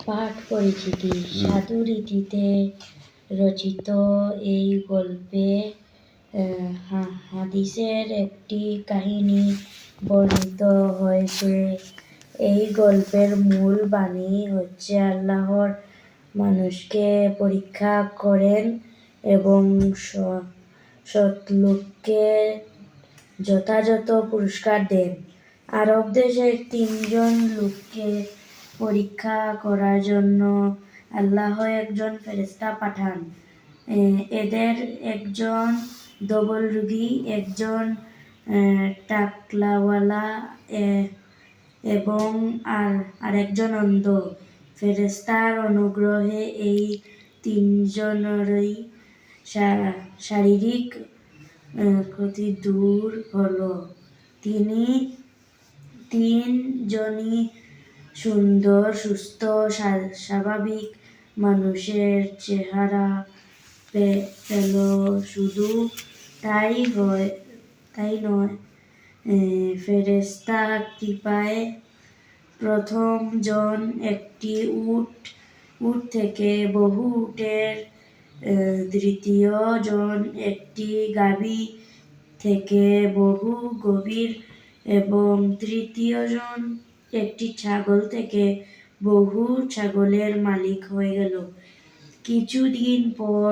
পাঠ পরিচিতি সাধু রীতিতে রচিত এই গল্পে হাদিসের একটি কাহিনী বর্ণিত হয়েছে। এই গল্পের মূল বাণী হচ্ছে আল্লাহর মানুষকে পরীক্ষা করেন এবং সৎলোককে যথাযথ পুরস্কার দেন। আরব দেশের 3 জন লোককে পরীক্ষা করার জন্য আল্লাহ একজন ফেরেশতা পাঠান। এদের একজন ধবল রোগী, একজন টাকলাওয়ালা এবং আরেকজন অন্ধ। ফেরেশতার অনুগ্রহে এই 3 জনেরই শারীরিক ক্ষতি দূর হলো। 3 জনই সুন্দর, সুস্থ, স্বাভাবিক মানুষের চেহারা পেল। শুধু তাই নয়, ফেরেশতা কৃপায় প্রথম জন একটি উট থেকে বহু উটের, দ্বিতীয় জন একটি গাভী থেকে বহু গাভীর এবং তৃতীয় জন একটি ছাগল থেকে বহু ছাগলের মালিক হয়ে গেল। কিছুদিন পর